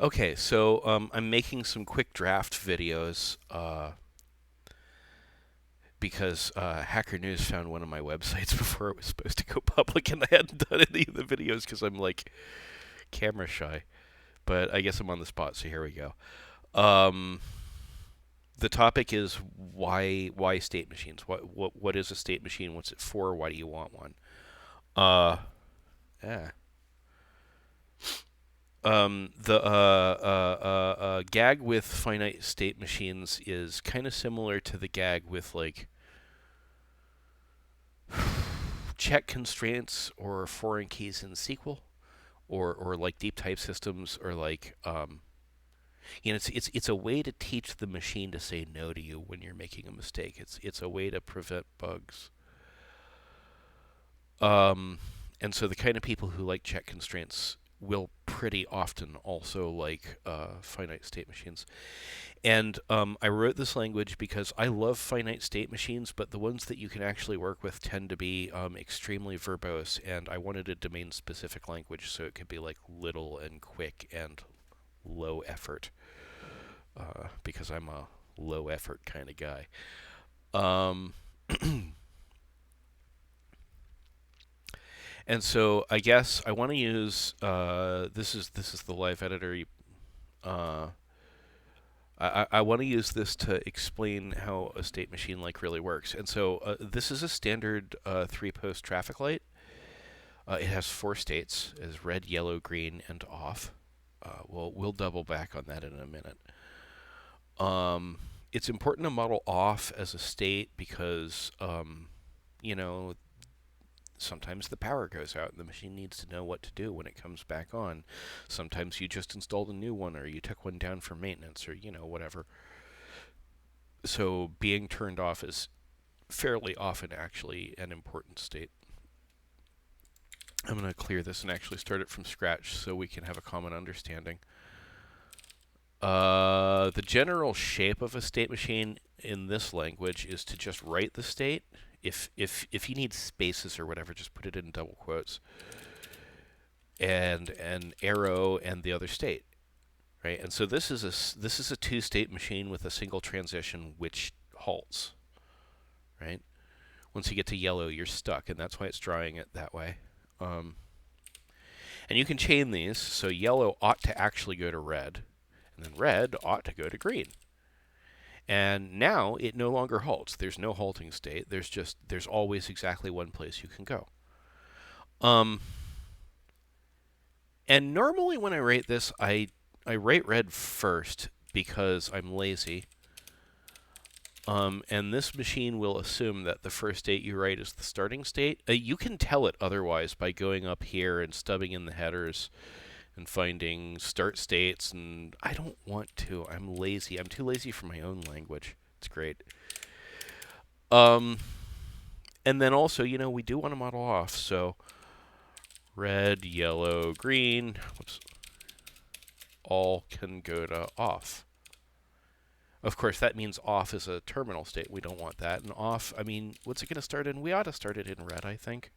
Okay, so I'm making some quick draft videos because Hacker News found one of my websites before it was supposed to go public, and I hadn't done any of the videos because I'm like camera shy. But I guess I'm on the spot, so here we go. Um, the topic is why state machines? What is a state machine? What's it for? Why do you want one? Uh, yeah. The gag with finite state machines is kind of similar to the gag with like check constraints or foreign keys in SQL or like deep type systems or like it's a way to teach the machine to say no to you when you're making a mistake. It's a way to prevent bugs. Um, and so the kind of people who like check constraints will pretty often also like finite state machines. And I wrote this language because I love finite state machines, but the ones that you can actually work with tend to be extremely verbose, and I wanted a domain specific language so it could be like little and quick and low effort, because I'm a low effort kind of guy. Um, and so I guess I want to use this is the live editor. Uh, I want to use this to explain how a state machine like really works. And so this is a standard three-post traffic light. It has four states: as red, yellow, green, and off. We'll double back on that in a minute. Um, it's important to model off as a state because you know sometimes the power goes out and the machine needs to know what to do when it comes back on. Sometimes you just installed a new one or you took one down for maintenance or whatever. So being turned off is fairly often actually an important state. I'm going to clear this and actually start it from scratch so we can have a common understanding. The general shape of a state machine in this language is to just write the state. If you need spaces or whatever, just put it in double quotes and an arrow and the other state, right? And so this is a two-state machine with a single transition which halts, right? Once you get to yellow, you're stuck, and that's why it's drawing it that way. Um, and you can chain these, so yellow ought to actually go to red, and then red ought to go to green. And now it no longer halts. There's no halting state. There's always exactly one place you can go. Um, and normally when I rate this, I rate red first because I'm lazy. And this machine will assume that the first state you write is the starting state. You can tell it otherwise by going up here and stubbing in the headers and finding start states. And I don't want to. I'm lazy. I'm too lazy for my own language. It's great. Um, and then also, we do want to model off. So red, yellow, green. Whoops. All can go to off. Of course, that means off is a terminal state. We don't want that. And off, I mean, what's it going to start in? We ought to start it in red, I think.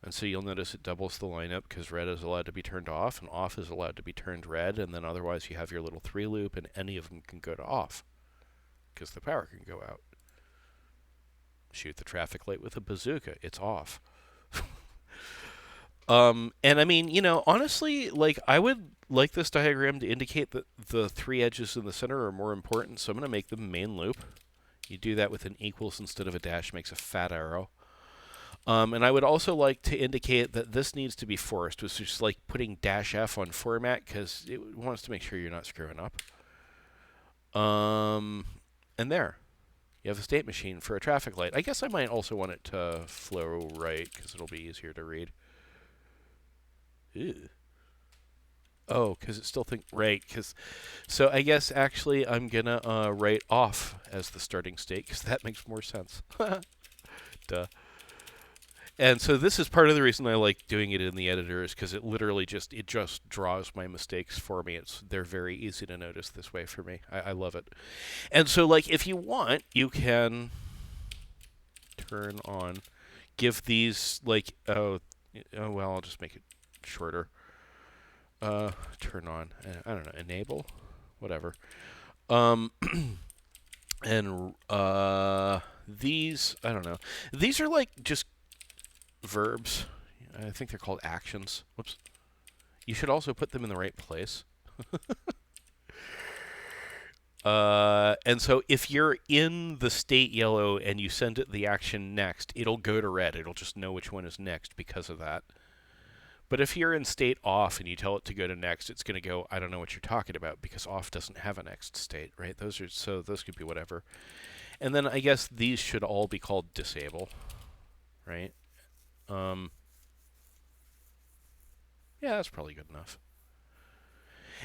And so you'll notice it doubles the lineup because red is allowed to be turned off and off is allowed to be turned red. And then otherwise you have your little three loop and any of them can go to off because the power can go out. Shoot the traffic light with a bazooka. It's off. And I mean, honestly, like I would like this diagram to indicate that the three edges in the center are more important, so I'm going to make them main loop. You do that with an equals instead of a dash, makes a fat arrow. And I would also like to indicate that this needs to be forced, which is just like putting dash F on format because it wants to make sure you're not screwing up. And there. You have a state machine for a traffic light. I guess I might also want it to flow right because it'll be easier to read. Ew. Oh, because it still think right. So I guess actually I'm gonna write off as the starting state because that makes more sense. Duh. And so this is part of the reason I like doing it in the editor is because it literally just draws my mistakes for me. They're very easy to notice this way for me. I love it. And so like if you want, you can turn on, give these like oh well I'll just make it shorter. turn on. I don't know, enable, whatever. Um, and these, I don't know. These are like just verbs. I think they're called actions. Whoops. You should also put them in the right place. And so if you're in the state yellow and you send it the action next, it'll go to red. It'll just know which one is next because of that. But if you're in state off and you tell it to go to next, it's going to go, I don't know what you're talking about, because off doesn't have a next state, right? Those could be whatever. And then I guess these should all be called disable, right? Yeah, that's probably good enough.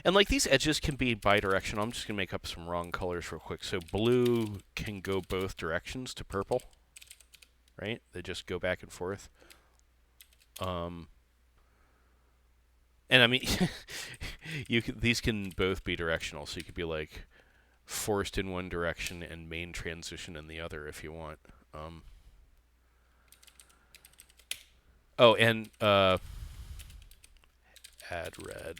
And like these edges can be bidirectional. I'm just going to make up some wrong colors real quick. So blue can go both directions to purple, right? They just go back and forth. And I mean, these can both be directional. So you could be like forced in one direction and main transition in the other if you want. Oh, and add red.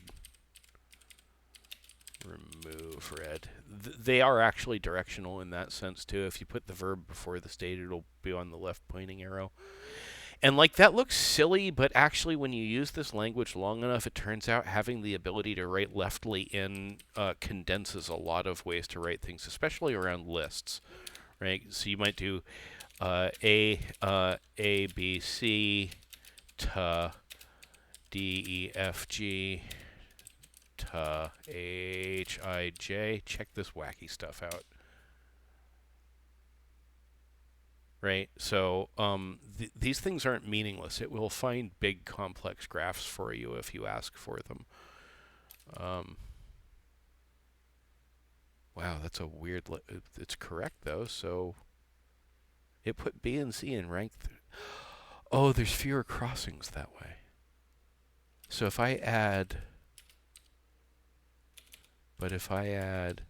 Remove red. They are actually directional in that sense too. If you put the verb before the state, it'll be on the left pointing arrow. And like that looks silly, but actually when you use this language long enough, it turns out having the ability to write leftly in condenses a lot of ways to write things, especially around lists, right? So you might do A, B, C, T, D, E, F, G, T, H, I, J. Check this wacky stuff out. Right? So these things aren't meaningless. It will find big, complex graphs for you if you ask for them. Wow, that's a weird... it's correct, though, so... It put B and C in rank... Oh, there's fewer crossings that way. So if I add... But if I add...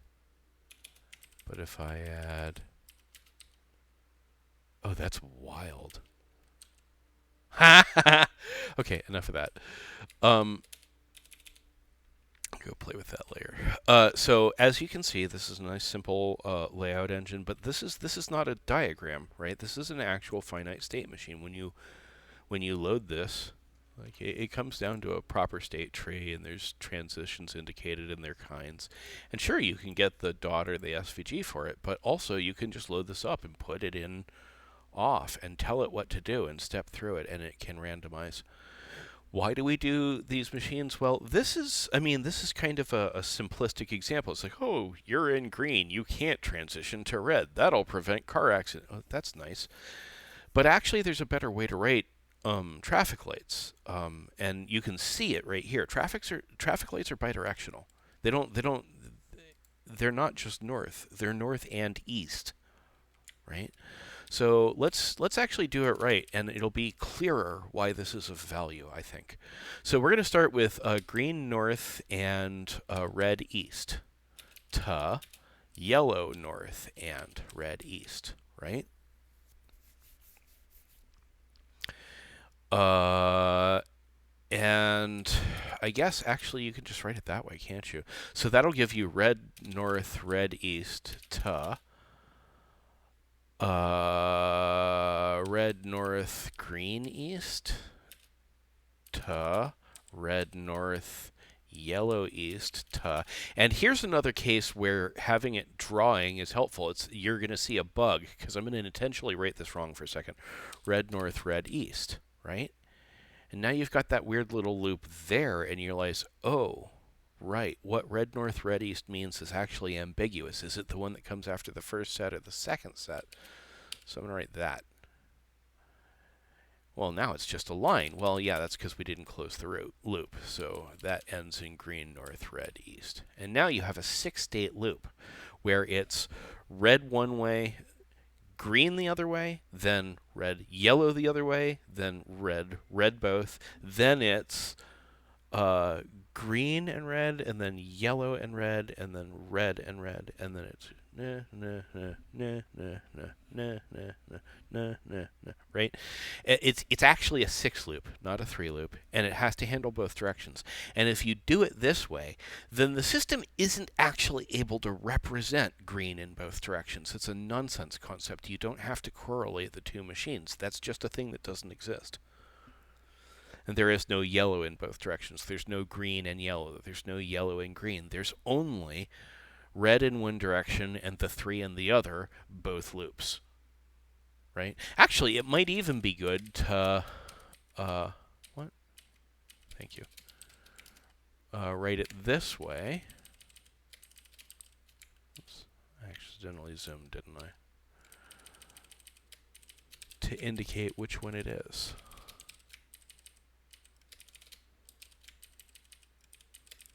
Oh, that's wild. Okay, enough of that. Go play with that later. So as you can see, this is a nice simple layout engine, but this is not a diagram, right? This is an actual finite state machine. When you load this, like it comes down to a proper state tree, and there's transitions indicated in their kinds. And sure, you can get the dot or the SVG for it, but also you can just load this up and put it in off and tell it what to do and step through it, and it can randomize. Why do we do these machines? Well, this is kind of a simplistic example. It's like, oh, you're in green, you can't transition to red. That'll prevent car accident. Oh, that's nice. But actually, there's a better way to write traffic lights, and you can see it right here. Traffic lights are bidirectional. They're not just north. They're north and east, right? So let's actually do it right, and it'll be clearer why this is of value, I think. So we're going to start with green north and red east to yellow north and red east, right? And I guess actually you can just write it that way, can't you? So that'll give you red north, red east to red north, green east to red north, yellow east to... And here's another case where having it drawing is helpful. You're going to see a bug, because I'm going to intentionally write this wrong for a second. Red north, red east, right? And now you've got that weird little loop there, and you realize, oh, right, what red north, red east means is actually ambiguous. Is it the one that comes after the first set or the second set? So I'm going to write that. Well, now it's just a line. Well, yeah, that's because we didn't close the loop. So that ends in green north, red east. And now you have a 6-state loop where it's red one way, green the other way, then red, yellow the other way, then red, red both. Then it's green and red, and then yellow and red, and then red and red, and then it's right? It's actually a 6 loop, not a 3 loop, and it has to handle both directions. And if you do it this way, then the system isn't actually able to represent green in both directions. It's a nonsense concept. You don't have to correlate the two machines. That's just a thing that doesn't exist. And there is no yellow in both directions. There's no green and yellow. There's no yellow and green. There's only red in one direction and the 3 in the other, both loops. Right? Actually, it might even be good to, what? Thank you. Write it this way. Oops, I accidentally zoomed, didn't I? To indicate which one it is.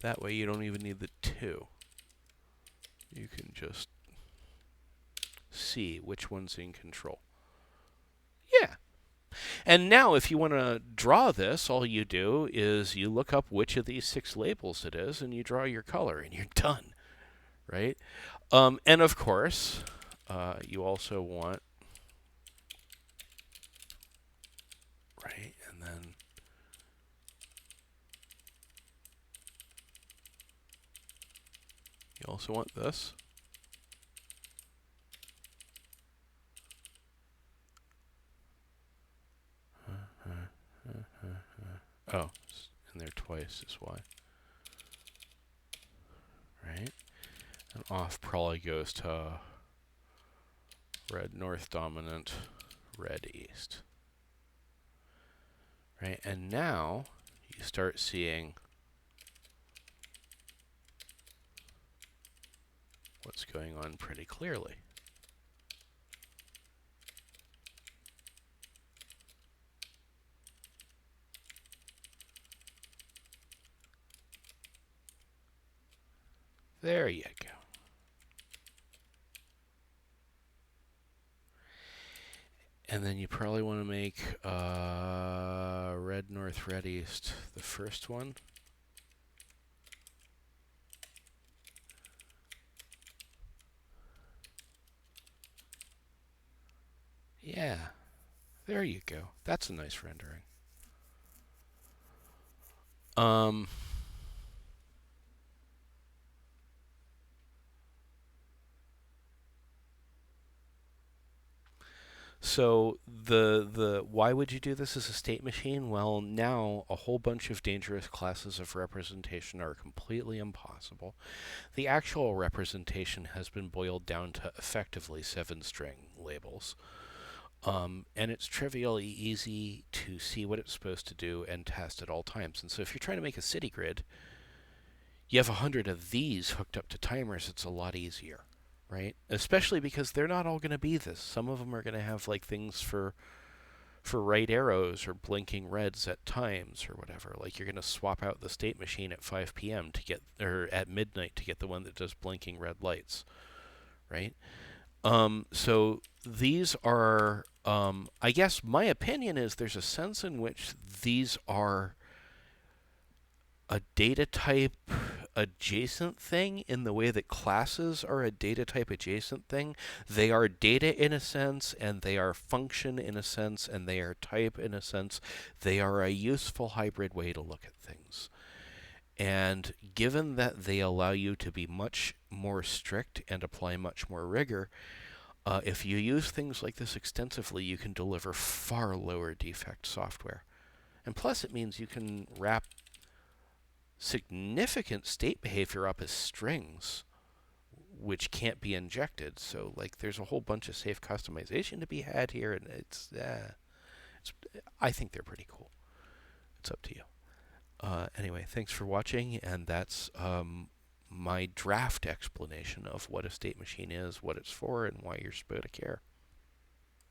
That way you don't even need the 2. You can just see which one's in control. Yeah. And now if you want to draw this, all you do is you look up which of these 6 labels it is, and you draw your color, and you're done. Right? And of course, you also want, right, and then you also want this. Oh, it's in there twice is why. Right? And off probably goes to red north dominant, red east. Right? And now you start seeing what's going on pretty clearly. There you go. And then you probably want to make red north, red east the first one. Yeah, there you go. That's a nice rendering. So the why would you do this as a state machine? Well, now a whole bunch of dangerous classes of representation are completely impossible. The actual representation has been boiled down to effectively 7-string labels. And it's trivially easy to see what it's supposed to do and test at all times. And so if you're trying to make a city grid, you have 100 of these hooked up to timers, it's a lot easier. Right? Especially because they're not all going to be this. Some of them are going to have like things for right arrows or blinking reds at times or whatever. Like you're going to swap out the state machine at 5 p.m. to get, or at midnight to get the one that does blinking red lights. Right? So these are, I guess my opinion is there's a sense in which these are a data type adjacent thing in the way that classes are a data type adjacent thing. They are data in a sense, and they are function in a sense, and they are type in a sense. They are a useful hybrid way to look at things. And given that they allow you to be much more strict and apply much more rigor, if you use things like this extensively, you can deliver far lower defect software. And plus it means you can wrap significant state behavior up as strings, which can't be injected. So like there's a whole bunch of safe customization to be had here, and I think they're pretty cool. It's up to you. Anyway, thanks for watching, and that's my draft explanation of what a state machine is, what it's for, and why you're supposed to care.